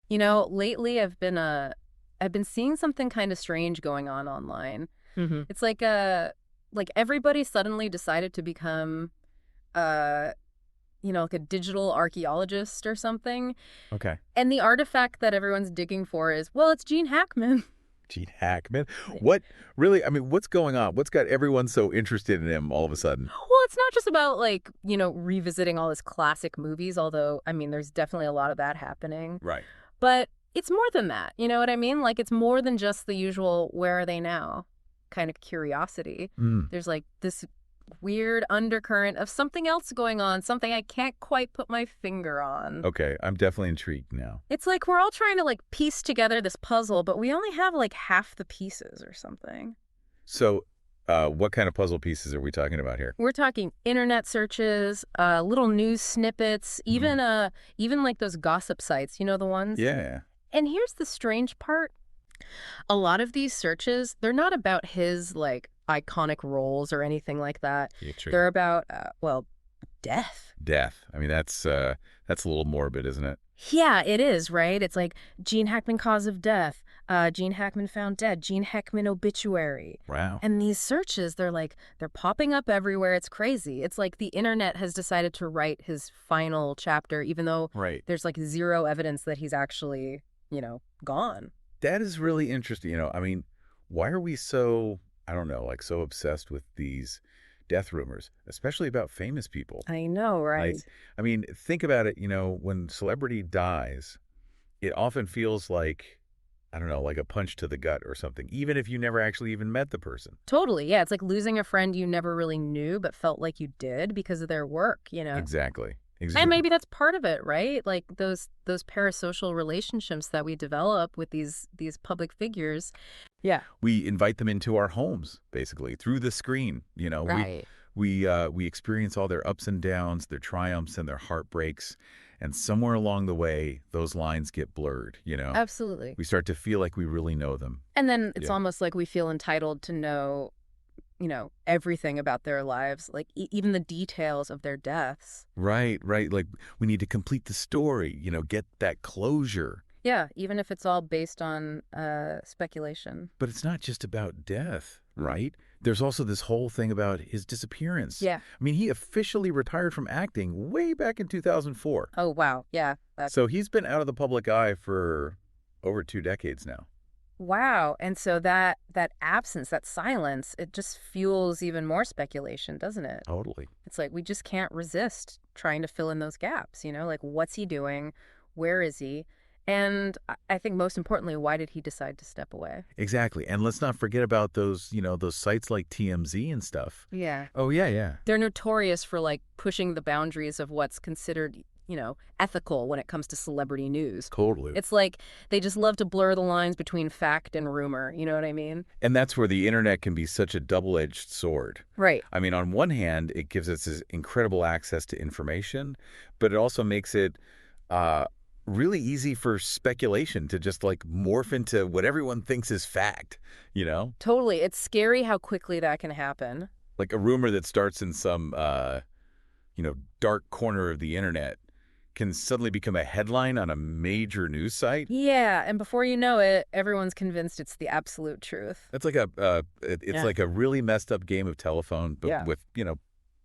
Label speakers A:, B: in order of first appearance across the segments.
A: Lately I've been seeing something kind of strange going on online.
B: Hmm.
A: It's like everybody suddenly decided to become uh like a digital archaeologist or something.
B: Okay.
A: And the artifact that everyone's digging for is, well, it's Gene Hackman.
B: Gene Hackman. What really? I mean, what's going on? What's got everyone so interested in him all of a sudden?
A: Well, it's not just about revisiting all his classic movies, although I mean there's definitely a lot of that happening.
B: Right.
A: But it's more than that. You know what I mean? Like it's more than just the usual where are they now kind of curiosity.
B: Mm.
A: There's like this weird undercurrent of something else going on, something I can't quite put my finger on.
B: Okay, I'm definitely intrigued now.
A: It's like we're all trying to like piece together this puzzle, but we only have like half the pieces or something.
B: So, what kind of puzzle pieces are we talking about here?
A: We're talking internet searches, little news snippets, even like those gossip sites, you know the ones?
B: Yeah.
A: And here's the strange part. A lot of these searches, they're not about his like iconic roles or anything like that.
B: Yeah, true.
A: They're about death.
B: Death. I mean, that's a little morbid, isn't it?
A: Yeah, it is, right? It's like Gene Hackman cause of death, Gene Hackman found dead, Gene Hackman obituary.
B: Wow.
A: And these searches, they're popping up everywhere. It's crazy. It's like the internet has decided to write his final chapter, even though
B: Right.
A: there's like zero evidence that he's actually, gone.
B: That is really interesting. I mean, why are we so, I don't know, like so obsessed with these death rumors, especially about famous people?
A: I know, right?
B: Like, I mean, think about it, when celebrity dies, it often feels like, I don't know, like a punch to the gut or something, even if you never actually even met the person.
A: Totally. Yeah, it's like losing a friend you never really knew but felt like you did because of their work.
B: Exactly.
A: And maybe that's part of it, right? Like those parasocial relationships that we develop with these public figures. Yeah.
B: We invite them into our homes, basically, through the screen.
A: Right.
B: We experience all their ups and downs, their triumphs and their heartbreaks. And somewhere along the way, those lines get blurred.
A: Absolutely.
B: We start to feel like we really know them.
A: And then it's
B: Yeah.
A: almost like we feel entitled to know, everything about their lives, like even the details of their deaths.
B: Right. Like we need to complete the story, get that closure.
A: Yeah, even if it's all based on speculation.
B: But it's not just about death, right? There's also this whole thing about his disappearance.
A: Yeah.
B: I mean, he officially retired from acting way back in 2004.
A: Oh, wow. Yeah.
B: So he's been out of the public eye for over 2 decades now.
A: Wow. And so that absence, that silence, it just fuels even more speculation, doesn't it?
B: Totally.
A: It's like we just can't resist trying to fill in those gaps, like what's he doing? Where is he? And I think most importantly, why did he decide to step away?
B: Exactly. And let's not forget about those sites like TMZ and stuff.
A: Yeah.
B: Oh, yeah.
A: They're notorious for like pushing the boundaries of what's considered, ethical when it comes to celebrity news.
B: Totally.
A: It's like they just love to blur the lines between fact and rumor. You know what I mean?
B: And that's where the internet can be such a double-edged sword.
A: Right.
B: I mean, on one hand, it gives us this incredible access to information, but it also makes it really easy for speculation to just like morph into what everyone thinks is fact.
A: Totally. It's scary how quickly that can happen.
B: Like a rumor that starts in some, dark corner of the internet can suddenly become a headline on a major news site.
A: Yeah, and before you know it, everyone's convinced it's the absolute truth.
B: That's like it's like a really messed up game of telephone, but with,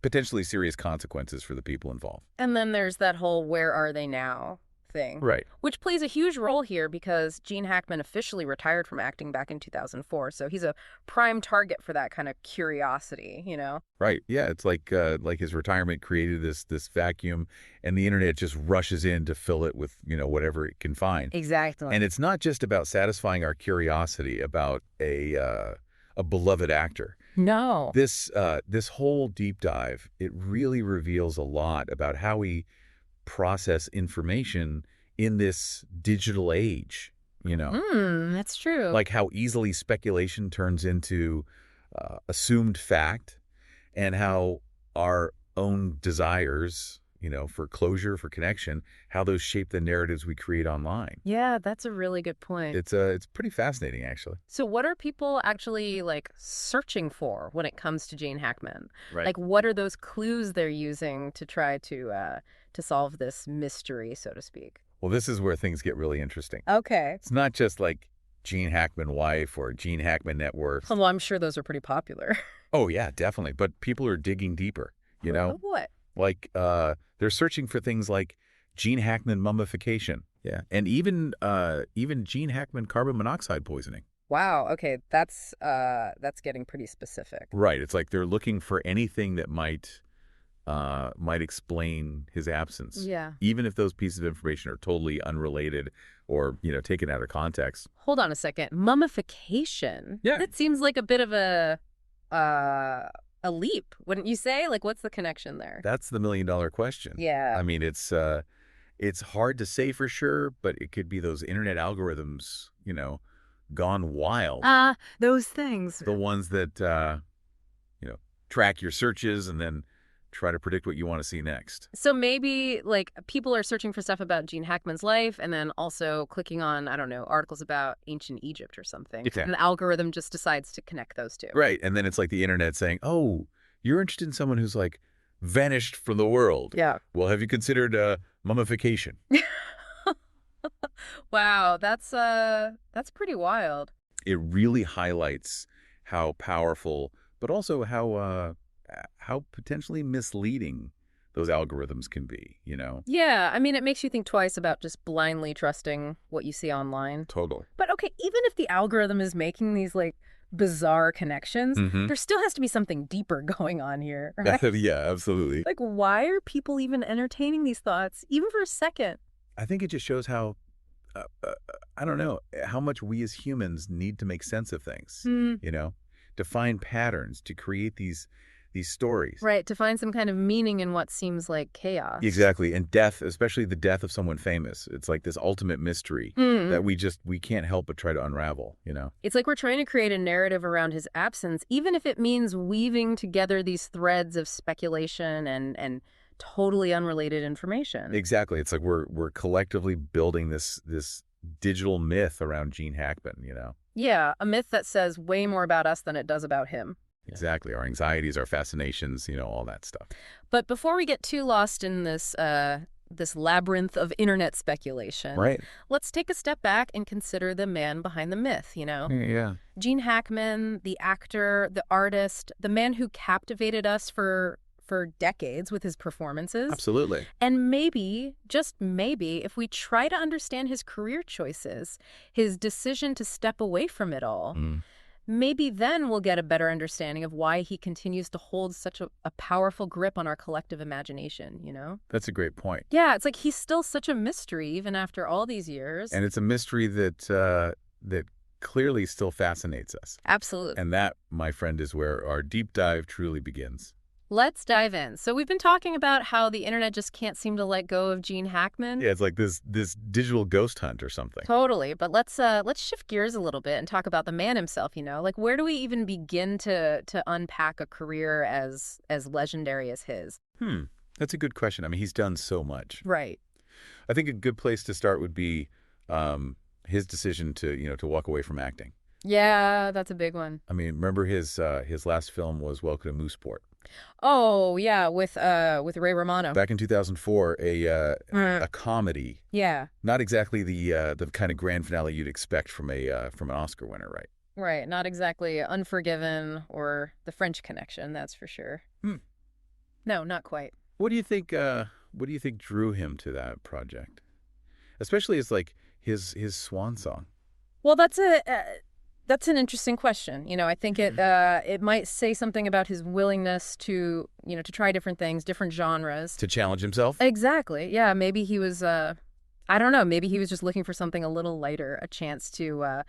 B: potentially serious consequences for the people involved.
A: And then there's that whole where are they now thing.
B: Right.
A: Which plays a huge role here because Gene Hackman officially retired from acting back in 2004. So he's a prime target for that kind of curiosity.
B: Right. Yeah. It's like his retirement created this vacuum and the internet just rushes in to fill it with, whatever it can find.
A: Exactly.
B: And it's not just about satisfying our curiosity about a beloved actor.
A: No.
B: This whole deep dive, it really reveals a lot about how we process information in this digital age,
A: That's true.
B: like how easily speculation turns into assumed fact and how our own desires, for closure, for connection, how those shape the narratives we create online.
A: Yeah, that's a really good point.
B: It's pretty fascinating, actually.
A: So what are people actually like searching for when it comes to Gene Hackman?
B: Right.
A: Like what are those clues they're using to try to solve this mystery, so to speak?
B: Well, this is where things get really interesting.
A: Okay.
B: It's not just like Gene Hackman wife or Gene Hackman net worth.
A: Well, I'm sure those are pretty popular.
B: Oh, yeah, definitely. But people are digging deeper, you know?
A: What?
B: Like, they're searching for things like Gene Hackman mummification. Yeah. And even Gene Hackman carbon monoxide poisoning.
A: Wow. Okay, that's getting pretty specific.
B: Right. It's like they're looking for anything that might explain his absence.
A: Yeah.
B: Even if those pieces of information are totally unrelated or, taken out of context.
A: Hold on a second. Mummification?
B: Yeah.
A: That seems like a bit of a leap, wouldn't you say? Like, what's the connection there?
B: That's the million-dollar question.
A: Yeah.
B: I mean, it's hard to say for sure, but it could be those internet algorithms, gone wild.
A: Those things.
B: The ones that, track your searches and then try to predict what you want to see next.
A: So maybe, like, people are searching for stuff about Gene Hackman's life and then also clicking on, I don't know, articles about ancient Egypt or something.
B: Okay.
A: And the algorithm just decides to connect those two.
B: Right. And then it's like the internet saying, oh, you're interested in someone who's like vanished from the world.
A: Yeah.
B: Well, have you considered mummification?
A: Wow, that's pretty wild.
B: It really highlights how powerful, but also how potentially misleading those algorithms can be,
A: Yeah, I mean, it makes you think twice about just blindly trusting what you see online.
B: Totally.
A: But okay, even if the algorithm is making these, like, bizarre connections, there still has to be something deeper going on here, right?
B: Yeah, absolutely.
A: Like, why are people even entertaining these thoughts, even for a second?
B: I think it just shows how, I don't know, how much we as humans need to make sense of things, to find patterns, to create these stories.
A: Right, to find some kind of meaning in what seems like chaos.
B: Exactly. And death, especially the death of someone famous, it's like this ultimate mystery that we can't help but try to unravel,
A: It's like we're trying to create a narrative around his absence, even if it means weaving together these threads of speculation and totally unrelated information.
B: Exactly. It's like we're collectively building this digital myth around Gene Hackman,
A: Yeah, a myth that says way more about us than it does about him.
B: Exactly. Our anxieties, our fascinations, all that stuff.
A: But before we get too lost in this labyrinth of internet speculation,
B: Right.
A: let's take a step back and consider the man behind the myth,
B: Yeah.
A: Gene Hackman, the actor, the artist, the man who captivated us for decades with his performances.
B: Absolutely.
A: And maybe, just maybe, if we try to understand his career choices, his decision to step away from it all, maybe then we'll get a better understanding of why he continues to hold such a powerful grip on our collective imagination,
B: That's a great point.
A: Yeah, it's like he's still such a mystery even after all these years.
B: And it's a mystery that clearly still fascinates us.
A: Absolutely.
B: And that, my friend, is where our deep dive truly begins.
A: Let's dive in. So we've been talking about how the internet just can't seem to let go of Gene Hackman.
B: Yeah, it's like this digital ghost hunt or something.
A: Totally. But let's shift gears a little bit and talk about the man himself, Like, where do we even begin to unpack a career as legendary as his?
B: That's a good question. I mean, he's done so much.
A: Right.
B: I think a good place to start would be his decision to walk away from acting.
A: Yeah, that's a big one.
B: I mean, remember his last film was Welcome to Mooseport.
A: Oh, yeah, with Ray Romano.
B: Back in 2004, a comedy.
A: Yeah.
B: Not exactly the kind of grand finale you'd expect from an Oscar winner, right?
A: Right. Not exactly Unforgiven or The French Connection, that's for sure. No, not quite.
B: What do you think? What do you think drew him to that project, especially as like his swan song?
A: Well, that's an interesting question. I think it might say something about his willingness to try different things, different genres.
B: To challenge himself?
A: Exactly. Yeah, maybe he was I don't know, maybe he was just looking for something a little lighter, a chance to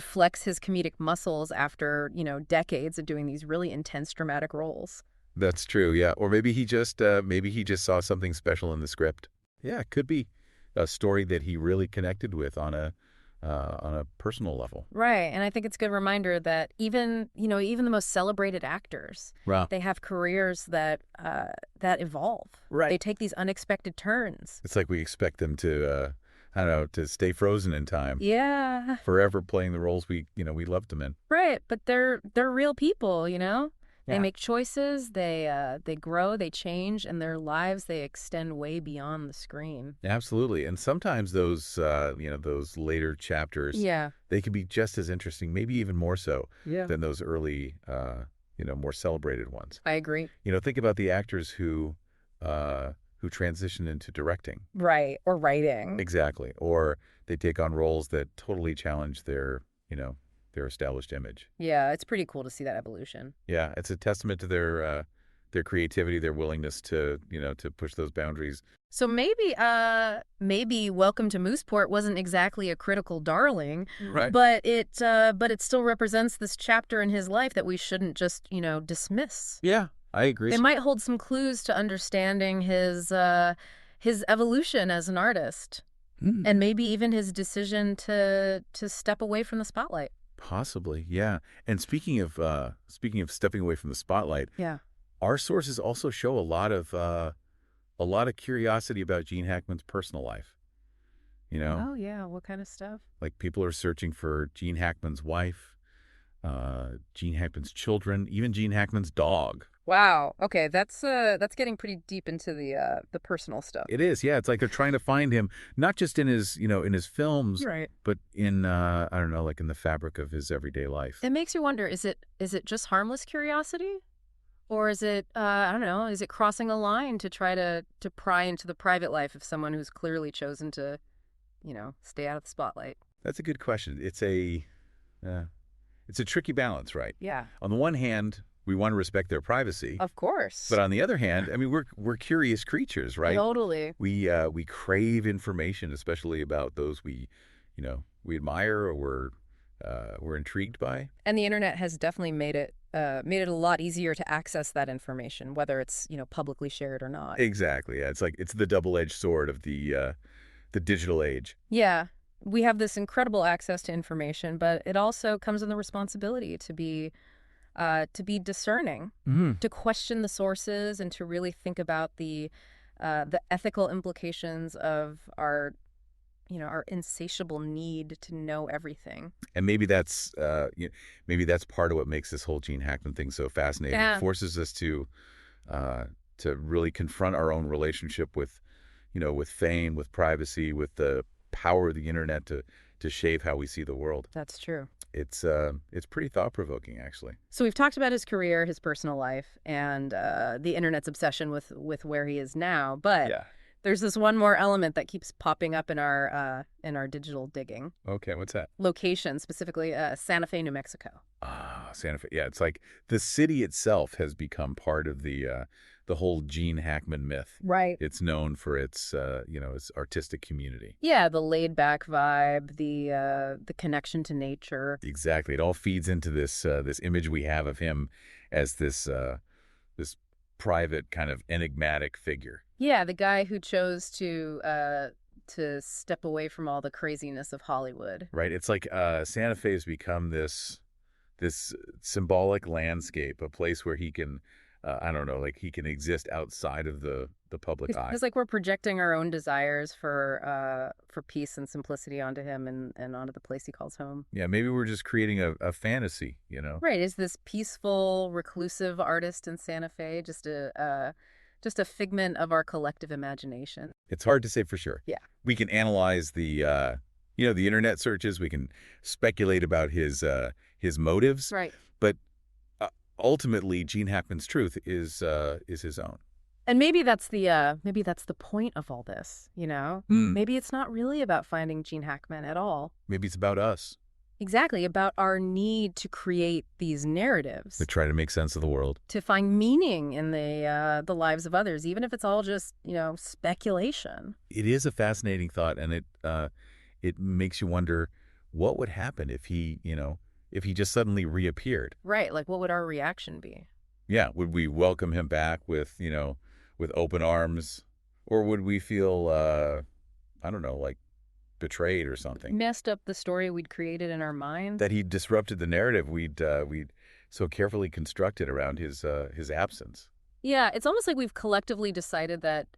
A: flex his comedic muscles after, decades of doing these really intense dramatic roles.
B: That's true, yeah. Or maybe he just saw something special in the script. Yeah, it could be a story that he really connected with on a personal level.
A: Right. And I think it's a good reminder that even the most celebrated actors,
B: Wow.
A: they have careers that evolve.
B: Right.
A: They take these unexpected turns.
B: It's like we expect them to, I don't know, to stay frozen in time.
A: Yeah.
B: Forever playing the roles we loved them in.
A: Right. But they're real people, They make choices, they grow, they change, and their lives, they extend way beyond the screen.
B: Absolutely. And sometimes those, those later chapters,
A: Yeah.
B: they can be just as interesting, maybe even more so
A: Yeah.
B: than those early, more celebrated ones.
A: I agree.
B: Think about the actors who transition into directing.
A: Right. Or writing.
B: Exactly. Or they take on roles that totally challenge their established image.
A: Yeah, it's pretty cool to see that evolution.
B: Yeah, it's a testament to their creativity, their willingness to, to push those boundaries.
A: So maybe Welcome to Mooseport wasn't exactly a critical darling,
B: Right.
A: but it still represents this chapter in his life that we shouldn't just, dismiss.
B: Yeah, I agree.
A: They might hold some clues to understanding his evolution as an artist, and maybe even his decision to step away from the spotlight.
B: Possibly, yeah. And speaking of stepping away from the spotlight,
A: Yeah.
B: our sources also show a lot of curiosity about Gene Hackman's personal life.
A: Oh, yeah. What kind of stuff?
B: Like people are searching for Gene Hackman's wife, Gene Hackman's children, even Gene Hackman's dog.
A: Wow. Okay, that's getting pretty deep into the personal stuff.
B: It is, yeah. It's like they're trying to find him, not just in his films,
A: Right.
B: but in I don't know, like in the fabric of his everyday life.
A: It makes you wonder, is it just harmless curiosity? Or is it, I don't know, is it crossing a line to try to pry into the private life of someone who's clearly chosen to, stay out of the spotlight?
B: That's a good question. It's a tricky balance, right?
A: Yeah.
B: On the one hand, we want to respect their privacy,
A: Of course.
B: but on the other hand, I mean, we're curious creatures, right?
A: Totally.
B: We crave information, especially about those we admire or we're intrigued by.
A: And the internet has definitely made it a lot easier to access that information, whether it's, publicly shared or not.
B: Exactly. Yeah. It's the double-edged sword of the digital age.
A: Yeah. We have this incredible access to information, but it also comes with the responsibility to be discerning, to question the sources, and to really think about the ethical implications of our insatiable need to know everything.
B: And maybe that's part of what makes this whole Gene Hackman thing so fascinating.
A: Yeah.
B: It forces us to really confront our own relationship with fame, with privacy, with the power of the internet to shape how we see the world.
A: That's true.
B: It's pretty thought-provoking, actually.
A: So we've talked about his career, his personal life, and the internet's obsession with where he is now. But
B: Yeah.
A: there's this one more element that keeps popping up in our digital digging.
B: Okay, what's that?
A: Location, specifically Santa Fe, New Mexico.
B: Ah, Santa Fe. Yeah, it's like the city itself has become part of the whole Gene Hackman myth.
A: Right.
B: It's known for its its artistic community.
A: Yeah, the laid back vibe, the connection to nature.
B: Exactly. It all feeds into this image we have of him as this private kind of enigmatic figure.
A: Yeah, the guy who chose to step away from all the craziness of Hollywood.
B: Right. It's like Santa Fe has become this symbolic landscape, a place where he can, I don't know, like he can exist outside of the public eye.
A: It's like we're projecting our own desires for peace and simplicity onto him and onto the place he calls home.
B: Yeah, maybe we're just creating a fantasy,
A: Right. Is this peaceful, reclusive artist in Santa Fe just a figment of our collective imagination?
B: It's hard to say for sure.
A: Yeah.
B: We can analyze the internet searches. We can speculate about his motives.
A: Right.
B: But ultimately, Gene Hackman's truth is his own.
A: And maybe that's the point of all this, Maybe it's not really about finding Gene Hackman at all.
B: Maybe it's about us.
A: Exactly, about our need to create these narratives.
B: To try to make sense of the world.
A: To find meaning in the lives of others, even if it's all just, speculation.
B: It is a fascinating thought, and it makes you wonder what would happen if he just suddenly reappeared.
A: Right, like what would our reaction be?
B: Yeah, would we welcome him back with open arms, or would we feel I don't know, like betrayed or something?
A: Messed up the story we'd created in our minds.
B: That he disrupted the narrative we'd so carefully constructed around his absence.
A: Yeah, it's almost like we've collectively decided that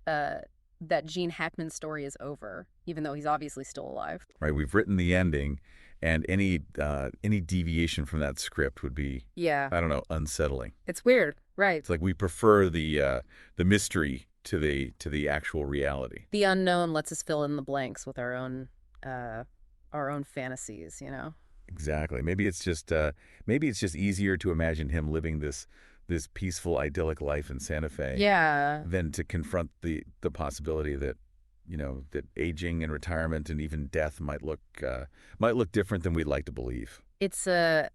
A: Gene Hackman's story is over, even though he's obviously still alive.
B: Right, we've written the ending, And any deviation from that script would be,
A: Yeah.
B: I don't know, unsettling.
A: It's weird, right?
B: It's like we prefer the mystery to the actual reality.
A: The unknown lets us fill in the blanks with our own fantasies,
B: Exactly. Maybe it's just easier to imagine him living this peaceful, idyllic life in Santa Fe
A: Yeah.
B: than to confront the possibility that that aging and retirement and even death might look different than we'd like to believe.
A: It's a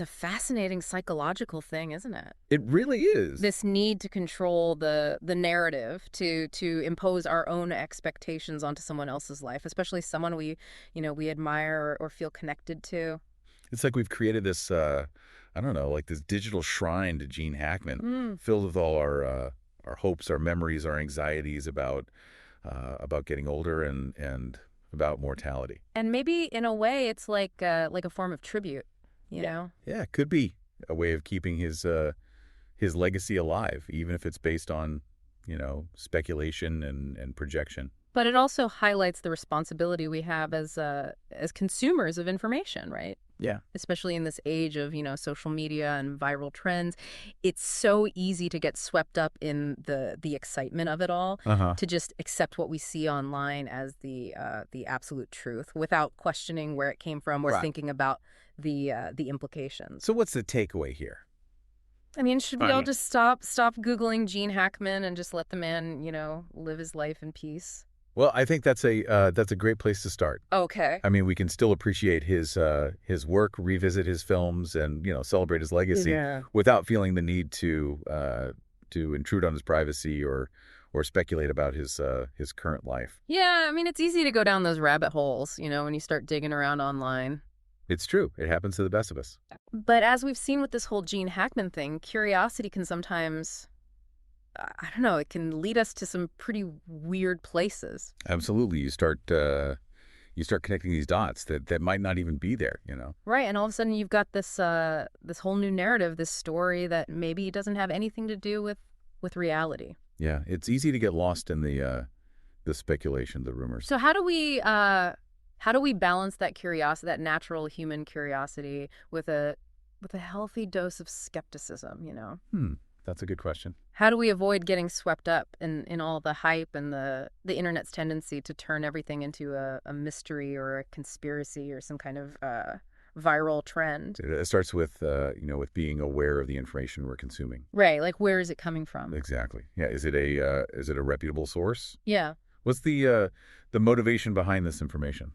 A: fascinating psychological thing, isn't it?
B: It really is.
A: This need to control the narrative, to impose our own expectations onto someone else's life, especially someone we admire or feel connected to.
B: It's like we've created this I don't know, like this digital shrine to Gene Hackman, filled with all our hopes, our memories, our anxieties about getting older and about mortality.
A: And maybe in a way it's like a form of tribute, you know?
B: Yeah, it could be a way of keeping his legacy alive, even if it's based on, speculation and projection.
A: But it also highlights the responsibility we have as consumers of information, right?
B: Yeah.
A: Especially in this age of, social media and viral trends. It's so easy to get swept up in the excitement of it all, to just accept what we see online as the absolute truth without questioning where it came from or thinking about the implications.
B: So what's the takeaway here?
A: I mean, should we all just stop Googling Gene Hackman and just let the man, live his life in peace?
B: Well, I think that's a great place to start.
A: Okay.
B: I mean, we can still appreciate his work, revisit his films, and celebrate his legacy without feeling the need to intrude on his privacy or speculate about his current life.
A: Yeah, I mean, it's easy to go down those rabbit holes, when you start digging around online.
B: It's true. It happens to the best of us.
A: But as we've seen with this whole Gene Hackman thing, curiosity can sometimes, I don't know, it can lead us to some pretty weird places.
B: Absolutely. You start connecting these dots that might not even be there,
A: Right, and all of a sudden you've got this whole new narrative, this story that maybe doesn't have anything to do with reality.
B: Yeah, it's easy to get lost in the speculation, the rumors.
A: So how do we balance that curiosity, that natural human curiosity, with a healthy dose of skepticism,
B: That's a good question.
A: How do we avoid getting swept up in all the hype and the internet's tendency to turn everything into a mystery or a conspiracy or some kind of viral trend?
B: It starts with with being aware of the information we're consuming.
A: Right, like where is it coming from?
B: Exactly. Yeah, is it a reputable source?
A: Yeah.
B: What's the motivation behind this information,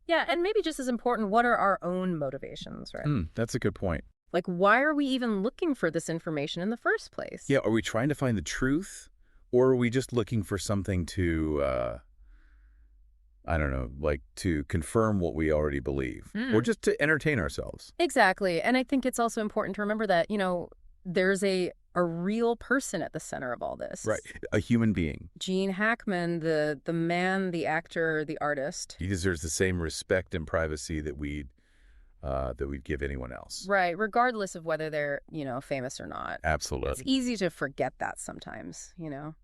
A: Yeah, and maybe just as important, what are our own motivations, right?
B: That's a good point.
A: Like, why are we even looking for this information in the first place?
B: Yeah, are we trying to find the truth, or are we just looking for something to, I don't know, like to confirm what we already believe, or just to entertain ourselves?
A: Exactly. And I think it's also important to remember that, there's a real person at the center of all this.
B: Right, a human being.
A: Gene Hackman, the man, the actor, the artist.
B: He deserves the same respect and privacy that we'd give anyone else.
A: Right, regardless of whether they're, famous or not.
B: Absolutely.
A: It's easy to forget that sometimes,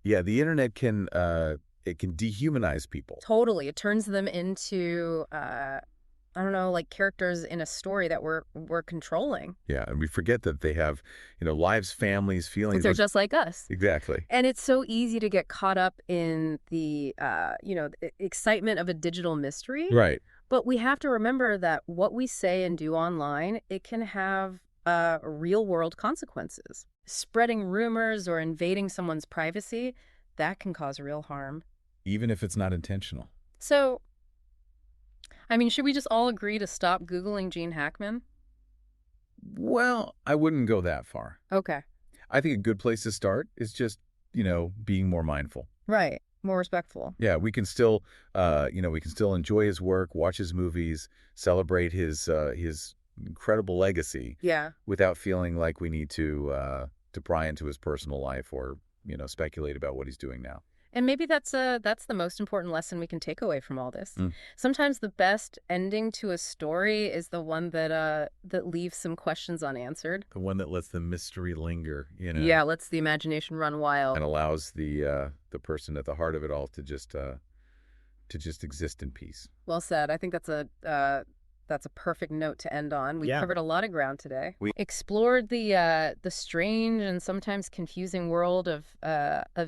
B: Yeah, the internet can dehumanize people.
A: Totally. It turns them into, I don't know, like characters in a story that we're controlling.
B: Yeah, and we forget that they have, lives, families, feelings.
A: They're just like us.
B: Exactly.
A: And it's so easy to get caught up in the, excitement of a digital mystery.
B: Right.
A: But we have to remember that what we say and do online, it can have real-world consequences. Spreading rumors or invading someone's privacy, that can cause real harm.
B: Even if it's not intentional.
A: So, I mean, should we just all agree to stop Googling Gene Hackman?
B: Well, I wouldn't go that far.
A: Okay.
B: I think a good place to start is just, being more mindful.
A: Right. More respectful.
B: Yeah, we can still, enjoy his work, watch his movies, celebrate his incredible legacy.
A: Yeah.
B: Without feeling like we need to pry into his personal life or, speculate about what he's doing now.
A: And maybe that's the most important lesson we can take away from all this. Sometimes the best ending to a story is the one that leaves some questions unanswered.
B: The one that lets the mystery linger,
A: Yeah, lets the imagination run wild.
B: And allows the person at the heart of it all to just exist in peace.
A: Well said. I think that's a that's a perfect note to end on. We
C: Yeah.
A: covered a lot of ground today.
B: We
A: explored the strange and sometimes confusing world of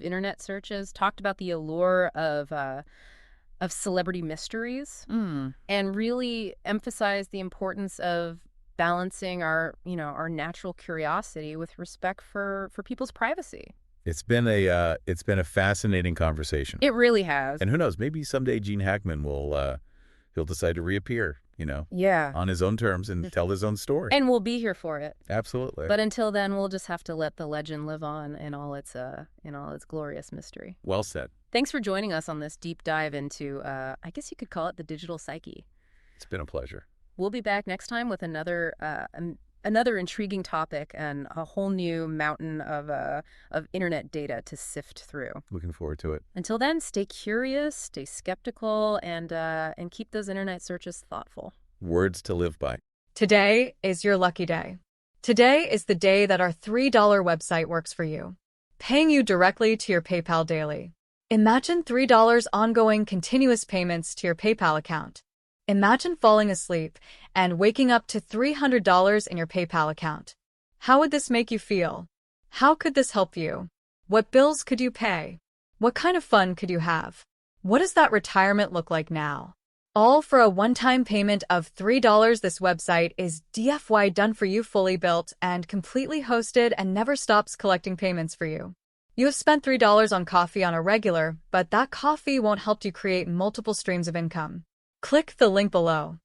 A: internet searches, talked about the allure of celebrity mysteries, and really emphasized the importance of balancing our natural curiosity with respect for people's privacy.
B: It's been a fascinating conversation.
A: It really has.
B: And who knows, maybe someday Gene Hackman will he'll decide to reappear,
A: Yeah.
B: on his own terms and tell his own story.
A: And we'll be here for it.
B: Absolutely.
A: But until then, we'll just have to let the legend live on in all its glorious mystery.
B: Well said.
A: Thanks for joining us on this deep dive into, I guess you could call it the digital psyche.
B: It's been a pleasure.
A: We'll be back next time with another intriguing topic and a whole new mountain of internet data to sift through.
B: Looking forward to it.
A: Until then, stay curious, stay skeptical, and keep those internet searches thoughtful.
B: Words to live by.
D: Today is your lucky day. Today is the day that our $3 website works for you, paying you directly to your PayPal daily. Imagine $3 ongoing continuous payments to your PayPal account. Imagine falling asleep and waking up to $300 in your PayPal account. How would this make you feel? How could this help you? What bills could you pay? What kind of fun could you have? What does that retirement look like now? All for a one-time payment of $3. This website is DFY done for you, fully built and completely hosted, and never stops collecting payments for you. You have spent $3 on coffee on a regular, but that coffee won't help you create multiple streams of income. Click the link below.